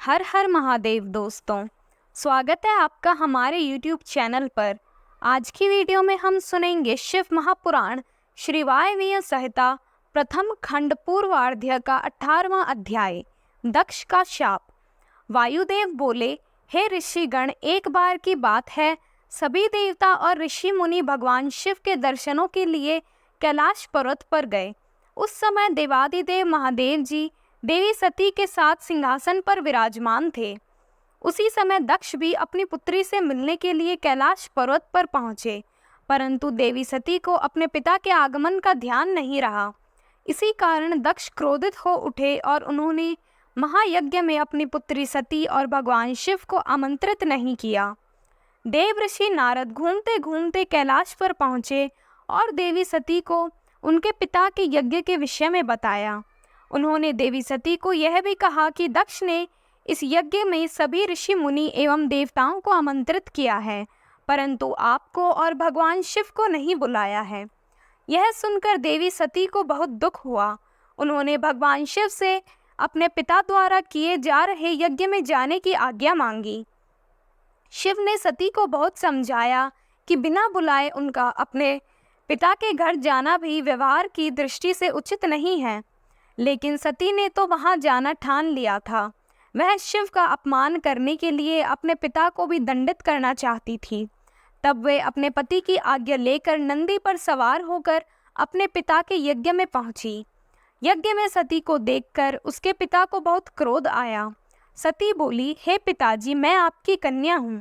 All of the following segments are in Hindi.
हर हर महादेव दोस्तों, स्वागत है आपका हमारे YouTube चैनल पर। आज की वीडियो में हम सुनेंगे शिव महापुराण श्री वायवीय संहिता प्रथम खंड पूर्वार्ध्य का 18वां अध्याय, दक्ष का शाप। वायुदेव बोले, हे ऋषिगण, एक बार की बात है, सभी देवता और ऋषि मुनि भगवान शिव के दर्शनों के लिए कैलाश पर्वत पर गए। उस समय देवादिदेव महादेव जी देवी सती के साथ सिंहासन पर विराजमान थे। उसी समय दक्ष भी अपनी पुत्री से मिलने के लिए कैलाश पर्वत पर पहुंचे, परंतु देवी सती को अपने पिता के आगमन का ध्यान नहीं रहा। इसी कारण दक्ष क्रोधित हो उठे और उन्होंने महायज्ञ में अपनी पुत्री सती और भगवान शिव को आमंत्रित नहीं किया। देव ऋषि नारद घूमते घूमते कैलाश पर पहुंचे और देवी सती को उनके पिता के यज्ञ के विषय में बताया। उन्होंने देवी सती को यह भी कहा कि दक्ष ने इस यज्ञ में सभी ऋषि मुनि एवं देवताओं को आमंत्रित किया है, परंतु आपको और भगवान शिव को नहीं बुलाया है। यह सुनकर देवी सती को बहुत दुख हुआ। उन्होंने भगवान शिव से अपने पिता द्वारा किए जा रहे यज्ञ में जाने की आज्ञा मांगी। शिव ने सती को बहुत समझाया कि बिना बुलाए उनका अपने पिता के घर जाना भी व्यवहार की दृष्टि से उचित नहीं है, लेकिन सती ने तो वहां जाना ठान लिया था। वह शिव का अपमान करने के लिए अपने पिता को भी दंडित करना चाहती थी। तब वे अपने पति की आज्ञा लेकर नंदी पर सवार होकर अपने पिता के यज्ञ में पहुंची। यज्ञ में सती को देखकर उसके पिता को बहुत क्रोध आया। सती बोली, हे पिताजी, मैं आपकी कन्या हूँ,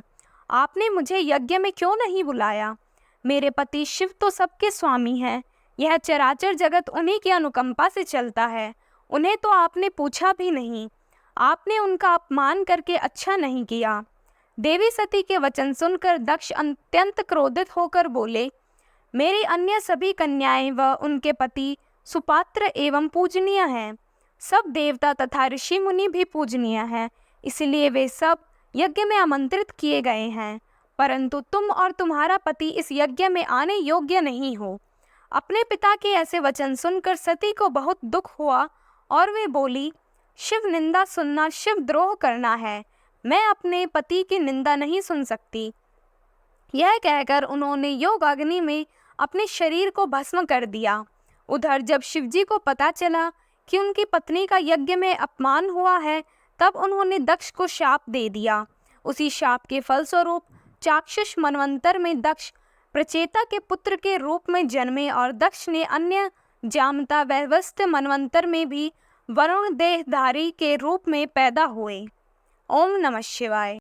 आपने मुझे यज्ञ में क्यों नहीं बुलाया? मेरे पति शिव तो सबके स्वामी हैं। यह चराचर जगत उन्हीं की अनुकंपा से चलता है। उन्हें तो आपने पूछा भी नहीं। आपने उनका अपमान करके अच्छा नहीं किया। देवी सती के वचन सुनकर दक्ष अत्यंत क्रोधित होकर बोले, मेरी अन्य सभी कन्याएं व उनके पति सुपात्र एवं पूजनीय हैं। सब देवता तथा ऋषि मुनि भी पूजनीय हैं, इसलिए वे सब यज्ञ में आमंत्रित किए गए हैं, परंतु तुम और तुम्हारा पति इस यज्ञ में आने योग्य नहीं हो। अपने पिता के ऐसे वचन सुनकर सती को बहुत दुख हुआ और वे बोली, शिव निंदा सुनना शिव द्रोह करना है। मैं अपने पति की निंदा नहीं सुन सकती। यह कहकर उन्होंने योगाग्नि में अपने शरीर को भस्म कर दिया। उधर जब शिवजी को पता चला कि उनकी पत्नी का यज्ञ में अपमान हुआ है, तब उन्होंने दक्ष को शाप दे दिया। उसी शाप के फलस्वरूप चाक्षुष मनवंतर में दक्ष प्रचेता के पुत्र के रूप में जन्मे और दक्ष ने अन्य जामता वैवस्त्य मनवंतर में भी वरुण देहधारी के रूप में पैदा हुए। ओम नमः शिवाय।